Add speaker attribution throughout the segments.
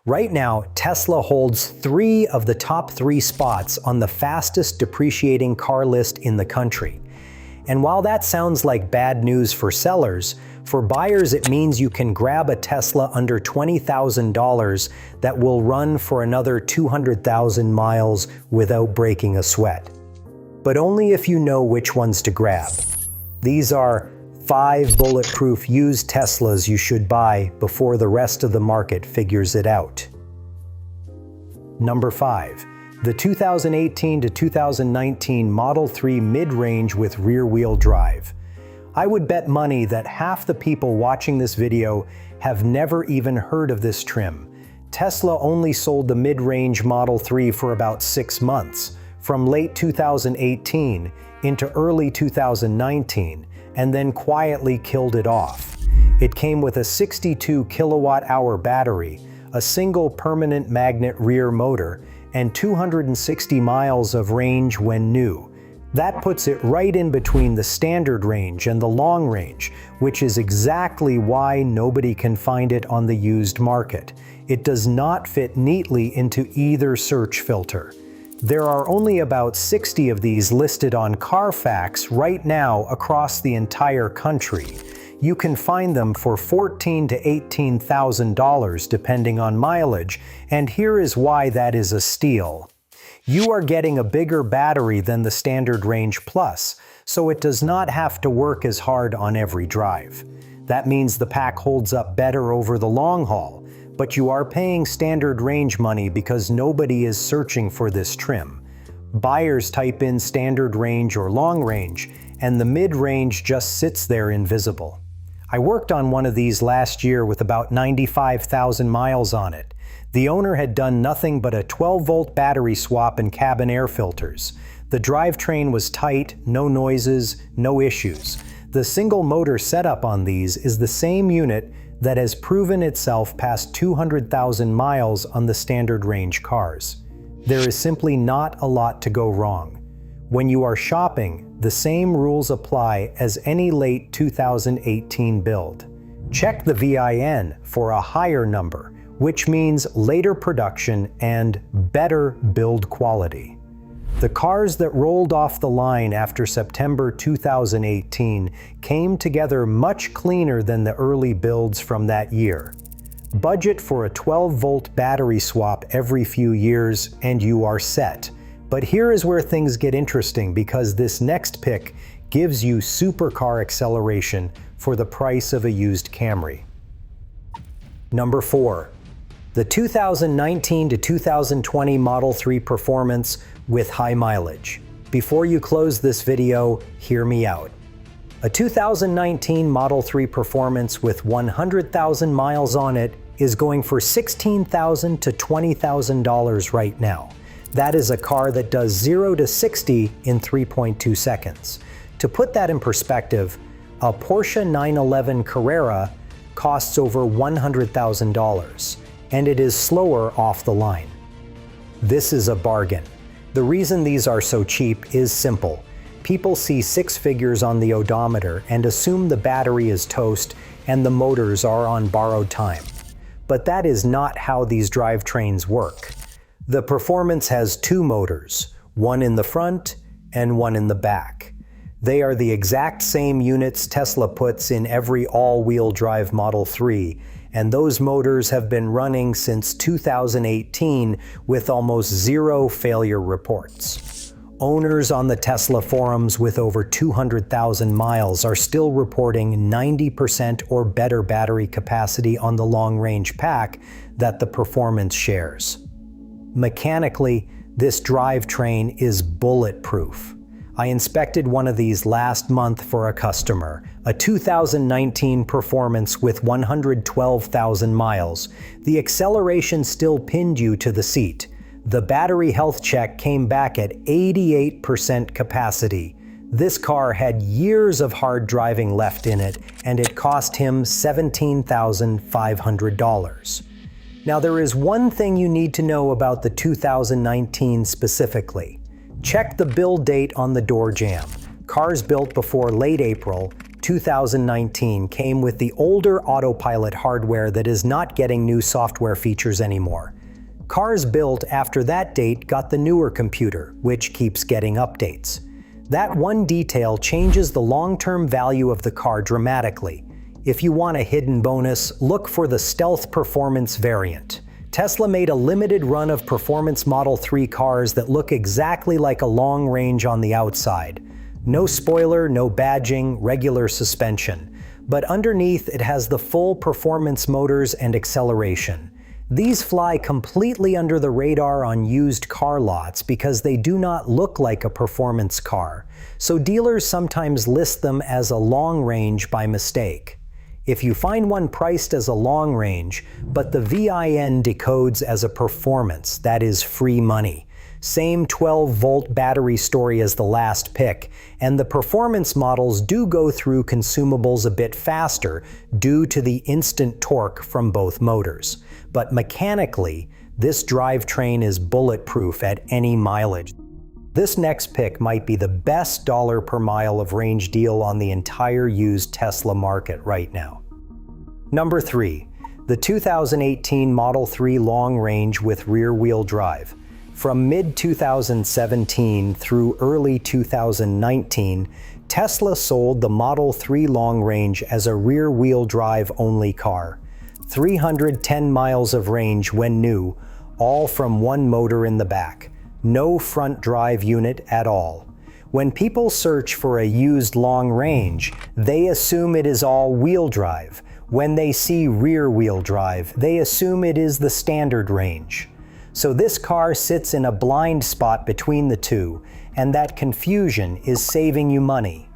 Speaker 1: Right now, Tesla holds 3 of the top 3 spots on the fastest depreciating car list in the country. And while that sounds like bad news for sellers, for buyers it means you can grab a Tesla under $20,000 that will run for another 200,000 miles without breaking a sweat. But only if you know which ones to grab. These are 5 bulletproof used Teslas you should buy before the rest of the market figures it out. Number 5. The 2018 to 2019 Model 3 mid-range with rear-wheel drive. I would bet money that half the people watching this video have never even heard of this trim. Tesla only sold the mid-range Model 3 for about 6 months, from late 2018 into early 2019, and then quietly killed it off. It came with a 62 kilowatt-hour battery, a single permanent magnet rear motor, and 260 miles of range when new. That puts it right in between the standard range and the long range, which is exactly why nobody can find it on the used market. It does not fit neatly into either search filter. There are only about 60 of these listed on Carfax right now across the entire country. You can find them for $14,000 to $18,000 depending on mileage, and here is why that is a steal. You are getting a bigger battery than the standard range plus, so it does not have to work as hard on every drive. That means the pack holds up better over the long haul, but you are paying standard range money because nobody is searching for this trim. Buyers type in standard range or long range, and the mid-range just sits there invisible. I worked on one of these last year with about 95,000 miles on it. The owner had done nothing but a 12-volt battery swap and cabin air filters. The drivetrain was tight, no noises, no issues. The single motor setup on these is the same unit that has proven itself past 200,000 miles on the standard range cars. There is simply not a lot to go wrong. When you are shopping, the same rules apply as any late 2018 build. Check the VIN for a higher number, which means later production and better build quality. The cars that rolled off the line after September 2018 came together much cleaner than the early builds from that year. Budget for a 12-volt battery swap every few years and you are set. But here is where things get interesting because this next pick gives you supercar acceleration for the price of a used Camry. Number 4. The 2019 to 2020 Model 3 Performance with high mileage. Before you close this video, hear me out. A 2019 Model 3 Performance with 100,000 miles on it is going for $16,000 to $20,000 right now. That is a car that does 0 to 60 in 3.2 seconds. To put that in perspective, a Porsche 911 Carrera costs over $100,000, and it is slower off the line. This is a bargain. The reason these are so cheap is simple. People see 6 figures on the odometer and assume the battery is toast and the motors are on borrowed time. But that is not how these drivetrains work. The Performance has 2 motors, one in the front and one in the back. They are the exact same units Tesla puts in every all-wheel drive Model 3, and those motors have been running since 2018 with almost 0 failure reports. Owners on the Tesla forums with over 200,000 miles are still reporting 90% or better battery capacity on the long-range pack that the Performance shares. Mechanically, this drivetrain is bulletproof. I inspected one of these last month for a customer, a 2019 Performance with 112,000 miles. The acceleration still pinned you to the seat. The battery health check came back at 88% capacity. This car had years of hard driving left in it, and it cost him $17,500. Now there is one thing you need to know about the 2019 specifically. Check the build date on the door jamb. Cars built before late April 2019 came with the older autopilot hardware that is not getting new software features anymore. Cars built after that date got the newer computer, which keeps getting updates. That one detail changes the long-term value of the car dramatically. If you want a hidden bonus, look for the Stealth Performance variant. Tesla made a limited run of performance Model 3 cars that look exactly like a long range on the outside. No spoiler, no badging, regular suspension. But underneath it has the full performance motors and acceleration. These fly completely under the radar on used car lots because they do not look like a performance car. So dealers sometimes list them as a long range by mistake. If you find one priced as a long range, but the VIN decodes as a performance, that is free money. Same 12-volt battery story as the last pick, and the performance models do go through consumables a bit faster due to the instant torque from both motors. But mechanically, this drivetrain is bulletproof at any mileage. This next pick might be the best dollar per mile of range deal on the entire used Tesla market right now. Number 3. The 2018 Model 3 Long Range with rear-wheel drive. From mid-2017 through early 2019, Tesla sold the Model 3 Long Range as a rear-wheel drive only car. 310 miles of range when new, all from one motor in the back. No front drive unit at all. When people search for a used long range, they assume it is all-wheel drive. When they see rear-wheel drive, they assume it is the standard range. So this car sits in a blind spot between the two, and that confusion is saving you money.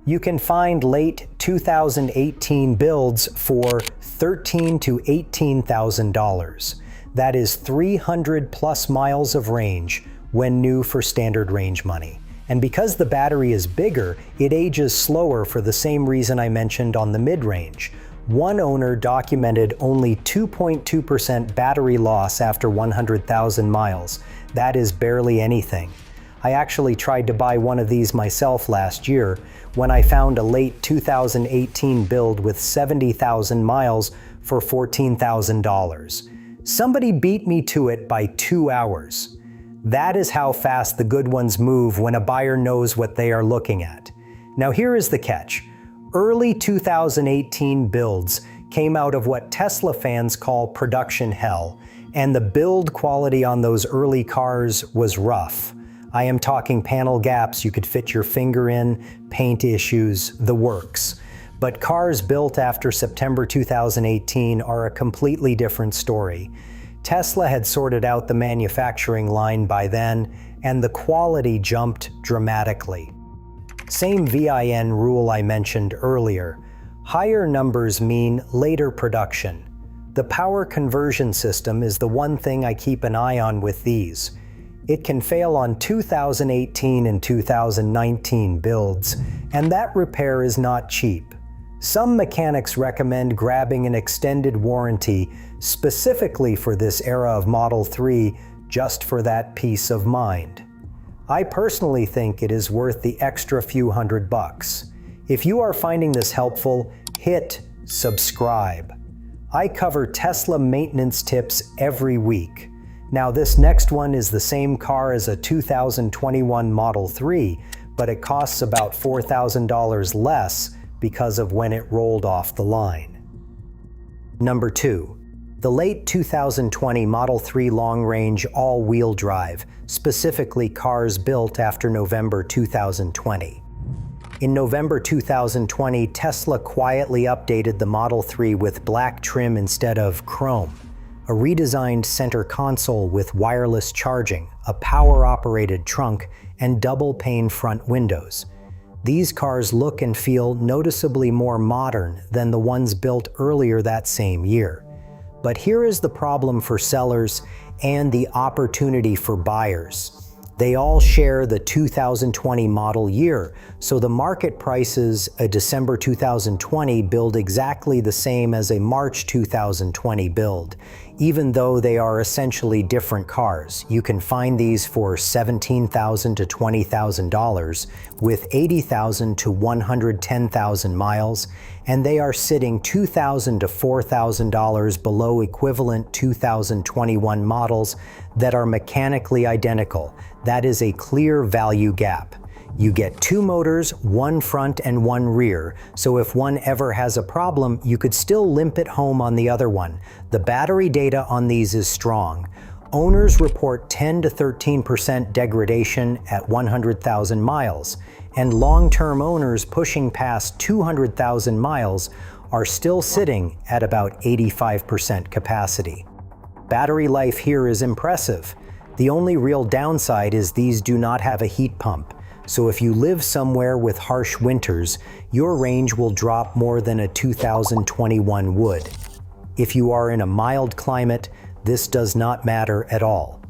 Speaker 1: You can find late 2018 builds for $13,000 to $18,000. That is 300 plus miles of range when new for standard range money. And because the battery is bigger, it ages slower for the same reason I mentioned on the mid-range. One owner documented only 2.2% battery loss after 100,000 miles. That is barely anything. I actually tried to buy one of these myself last year when I found a late 2018 build with 70,000 miles for $14,000. Somebody beat me to it by 2 hours. That is how fast the good ones move when a buyer knows what they are looking at. Now here is the catch. Early 2018 builds came out of what Tesla fans call production hell, and the build quality on those early cars was rough. I am talking panel gaps you could fit your finger in, paint issues, the works. But cars built after September 2018 are a completely different story. Tesla had sorted out the manufacturing line by then, and the quality jumped dramatically. Same VIN rule I mentioned earlier. Higher numbers mean later production. The power conversion system is the one thing I keep an eye on with these. It can fail on 2018 and 2019 builds, and that repair is not cheap. Some mechanics recommend grabbing an extended warranty specifically for this era of Model 3 just for that peace of mind. I personally think it is worth the extra few $100. If you are finding this helpful, hit subscribe. I cover Tesla maintenance tips every week. Now this next one is the same car as a 2021 Model 3, but it costs about $4,000 less because of when it rolled off the line. Number 2. The late 2020 Model 3 Long Range all-wheel drive, specifically cars built after November 2020. In November 2020, Tesla quietly updated the Model 3 with black trim instead of chrome, a redesigned center console with wireless charging, a power-operated trunk, and double-pane front windows. These cars look and feel noticeably more modern than the ones built earlier that same year. But here is the problem for sellers and the opportunity for buyers. They all share the 2020 model year, so the market prices a December 2020 build exactly the same as a March 2020 build, even though they are essentially different cars. You can find these for $17,000 to $20,000 with 80,000 to 110,000 miles, and they are sitting $2,000 to $4,000 below equivalent 2021 models that are mechanically identical. That is a clear value gap. You get two motors, one front and one rear, so if one ever has a problem, you could still limp it home on the other one. The battery data on these is strong. Owners report 10 to 13% degradation at 100,000 miles, and long-term owners pushing past 200,000 miles are still sitting at about 85% capacity. Battery life here is impressive. The only real downside is these do not have a heat pump. So if you live somewhere with harsh winters, your range will drop more than a 2021 would. If you are in a mild climate, this does not matter at all.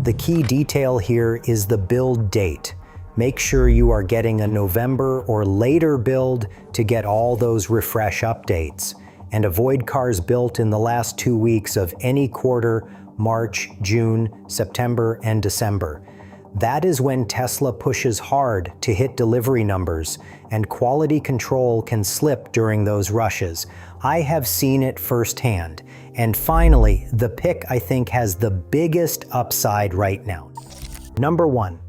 Speaker 1: The key detail here is the build date. Make sure you are getting a November or later build to get all those refresh updates, and avoid cars built in the last 2 weeks of any quarter, March, June, September, and December. That is when Tesla pushes hard to hit delivery numbers, and quality control can slip during those rushes. I have seen it firsthand. And finally, the pick I think has the biggest upside right now. Number 1,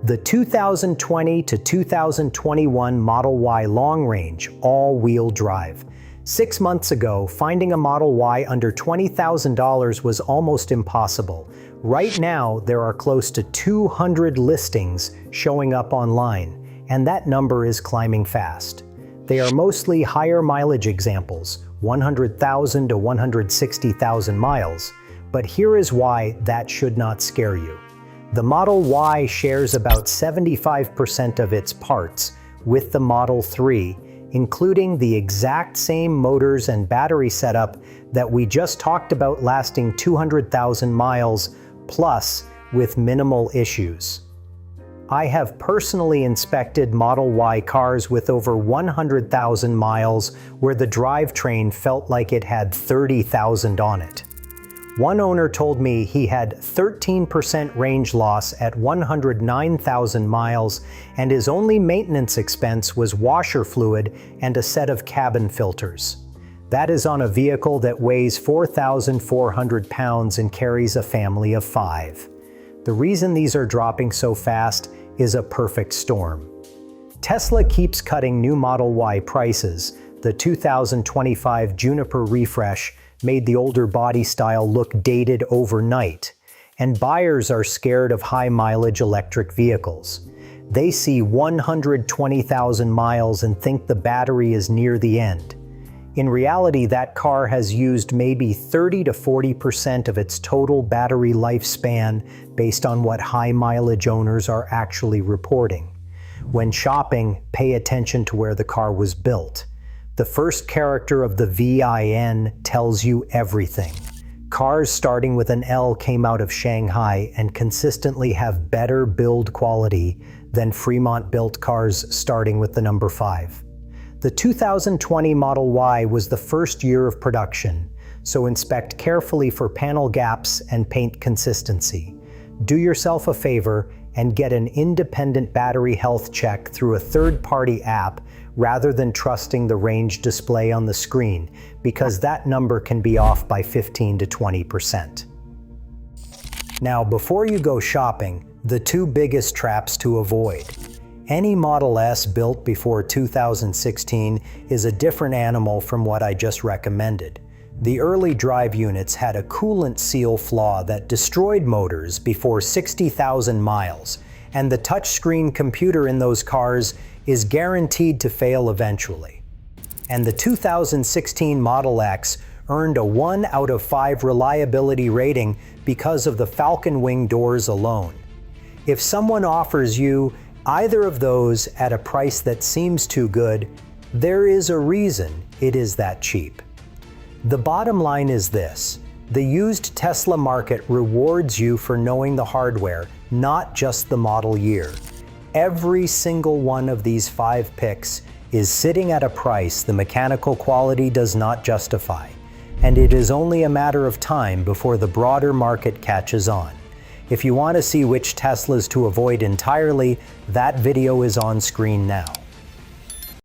Speaker 1: the 2020 to 2021 Model Y long range all-wheel drive. 6 months ago, finding a Model Y under $20,000 was almost impossible. Right now, there are close to 200 listings showing up online, and that number is climbing fast. They are mostly higher mileage examples, 100,000 to 160,000 miles, but here is why that should not scare you. The Model Y shares about 75% of its parts with the Model 3, including the exact same motors and battery setup that we just talked about, lasting 200,000 miles plus with minimal issues. I have personally inspected Model Y cars with over 100,000 miles where the drivetrain felt like it had 30,000 on it. One owner told me he had 13% range loss at 109,000 miles, and his only maintenance expense was washer fluid and a set of cabin filters. That is on a vehicle that weighs 4,400 pounds and carries a family of 5. The reason these are dropping so fast is a perfect storm. Tesla keeps cutting new Model Y prices. The 2025 Juniper refresh made the older body style look dated overnight, and buyers are scared of high-mileage electric vehicles. They see 120,000 miles and think the battery is near the end. In reality, that car has used maybe 30 to 40% of its total battery lifespan based on what high-mileage owners are actually reporting. When shopping, pay attention to where the car was built. The first character of the VIN tells you everything. Cars starting with an L came out of Shanghai and consistently have better build quality than Fremont-built cars starting with the number 5. The 2020 Model Y was the first year of production, so inspect carefully for panel gaps and paint consistency. Do yourself a favor and get an independent battery health check through a third-party app rather than trusting the range display on the screen, because that number can be off by 15 to 20%. Now, before you go shopping, the two biggest traps to avoid. Any Model S built before 2016 is a different animal from what I just recommended. The early drive units had a coolant seal flaw that destroyed motors before 60,000 miles, and the touchscreen computer in those cars is guaranteed to fail eventually. And the 2016 Model X earned a 1 out of 5 reliability rating because of the Falcon Wing doors alone. If someone offers you either of those at a price that seems too good, there is a reason it is that cheap. The bottom line is this: the used Tesla market rewards you for knowing the hardware, not just the model year. Every single one of these 5 picks is sitting at a price the mechanical quality does not justify. and it is only a matter of time before the broader market catches on. If you want to see which Teslas to avoid entirely, that video is on screen now.